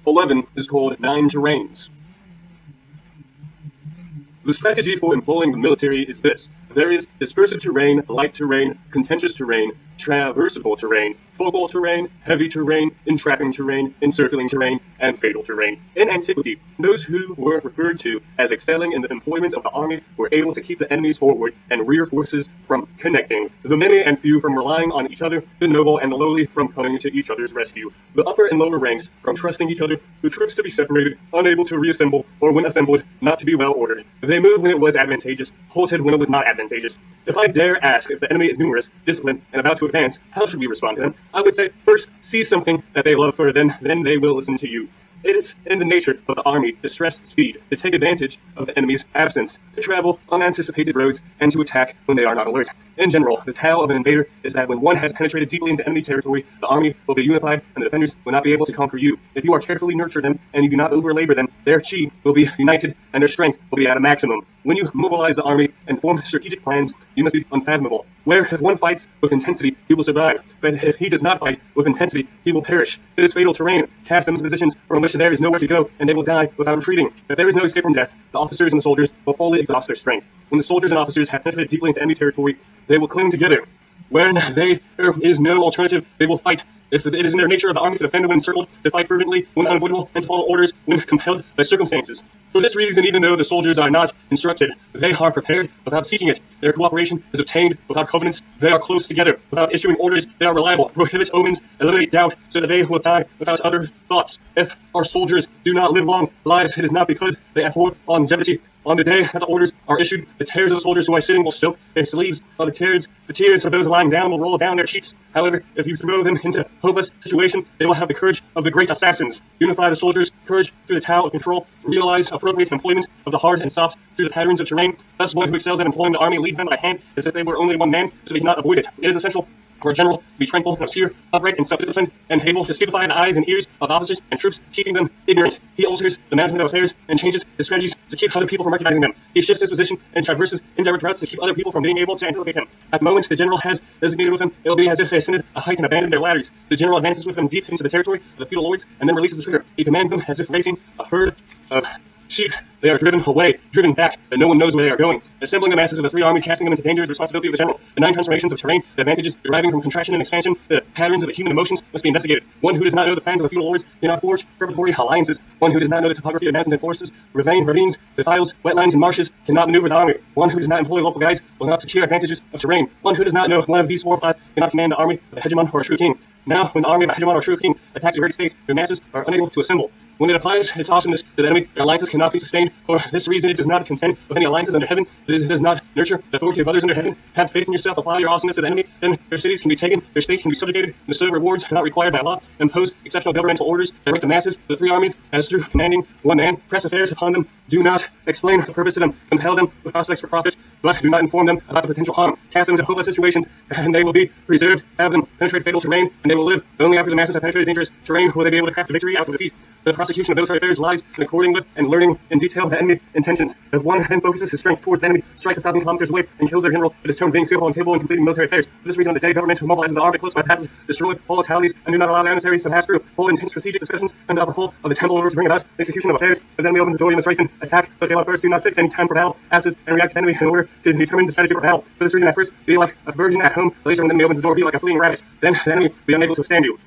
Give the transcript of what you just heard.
11 is called 9 terrains. The strategy for employing the military is this. There is dispersive terrain, light terrain, contentious terrain, traversable terrain, focal terrain, heavy terrain, entrapping terrain, encircling terrain, and fatal terrain. In antiquity, those who were referred to as excelling in the employment of the army were able to keep the enemies forward and rear forces from connecting, the many and few from relying on each other, the noble and the lowly from coming to each other's rescue, the upper and lower ranks from trusting each other, the troops to be separated, unable to reassemble, or when assembled, not to be well ordered. They moved when it was advantageous, halted when it was not advantageous. If I dare ask if the enemy is numerous, disciplined, and about to advance, how should we respond to them? I would say, first, seize something that they love further, then they will listen to you. It is in the nature of the army to stress speed, to take advantage of the enemy's absence, to travel unanticipated roads, and to attack when they are not alert. In general, the tale of an invader is that when one has penetrated deeply into enemy territory, the army will be unified and the defenders will not be able to conquer you. If you are carefully nurture them and you do not over-labor them, their chi will be united and their strength will be at a maximum. When you mobilize the army and form strategic plans, you must be unfathomable. Where if one fights with intensity, he will survive. But if he does not fight with intensity, he will perish. It is fatal terrain. Cast them into positions from which there is nowhere to go, and they will die without retreating. If there is no escape from death, the officers and the soldiers will fully exhaust their strength. When the soldiers and officers have penetrated deeply into enemy territory, they will cling together. When there is no alternative, they will fight. If it is in their nature of the army to defend when encircled, to fight fervently when unavoidable, and to follow orders when compelled by circumstances. For this reason, even though the soldiers are not instructed, they are prepared without seeking it. Their cooperation is obtained without covenants. They are close together without issuing orders. They are reliable, prohibit omens, eliminate doubt, so that they will die without other thoughts. If our soldiers do not live long lives, it is not because they abhor longevity. On the day that the orders are issued, the tears of the soldiers who are sitting will soak their sleeves, while the tears of those lying down will roll down their cheeks. However, if you throw them into a hopeless situation, they will have the courage of the great assassins. Unify the soldiers' courage through the Tao of control. Realize appropriate employment of the hard and soft through the patterns of terrain. Thus, one who excels at employing the army leads them by hand as if they were only one man, so they cannot avoid it. It is essential for a general to be tranquil, austere, upright, and self-disciplined, and able to stupefy the eyes and ears of officers and troops, keeping them ignorant. He alters the management of affairs and changes his strategies to keep other people from recognizing them. He shifts his position and traverses indirect routes to keep other people from being able to anticipate him. At the moment the general has designated with him, it will be as if they ascended a height and abandoned their ladders. The general advances with them deep into the territory of the feudal lords, and then releases the trigger. He commands them as if racing a herd of sheep. They are driven away, driven back, but no one knows where they are going. Assembling the masses of the three armies, casting them into danger is the responsibility of the general. The 9 transformations of terrain, the advantages deriving from contraction and expansion, the patterns of the human emotions must be investigated. One who does not know the plans of the feudal lords cannot forge preparatory alliances. One who does not know the topography of mountains and forests, ravines, defiles, wetlands, and marshes cannot maneuver the army. One who does not employ local guides will not secure advantages of terrain. One who does not know one of these 4 or 5 cannot command the army of a hegemon or a true king. Now, when the army of a hegemon or a true king attacks a great state, their masses are unable to assemble. When it applies its awesomeness to the enemy, their alliances cannot be sustained. For this reason, it does not contend with any alliances under heaven. It does not nurture the authority of others under heaven. Have faith in yourself, apply your awesomeness to the enemy, then their cities can be taken, their states can be subjugated, and so rewards are not required by law. Impose exceptional governmental orders, direct the masses, the 3 armies, as through commanding one man, press affairs upon them. Do not explain the purpose of them, compel them with prospects for profit, but do not inform them about the potential harm. Cast them into hopeless situations, and they will be preserved. Have them penetrate fatal terrain, and they will live. Only after the masses have penetrated dangerous terrain will they be able to craft a victory out of defeat. The prosecution of military affairs lies in according with and learning in detail the enemy intentions. If one then focuses his strength towards the enemy, strikes 1,000 kilometers away, and kills their general, it is termed being skillful and capable in completing military affairs. For this reason, on the day government mobilizes the army close by passes, destroy all localities, and do not allow the emissaries to pass through, hold intense strategic discussions, and the upper full of the temple orders to bring about the execution of affairs. If the enemy opens the door, you must race and attack, but they first do not fix any time for battle, passes, and react to the enemy in order to determine the strategy for battle. For this reason, at first, be like a virgin at home, later when the enemy opens the door, be like a fleeing rabbit. Then the enemy will be unable to withstand you.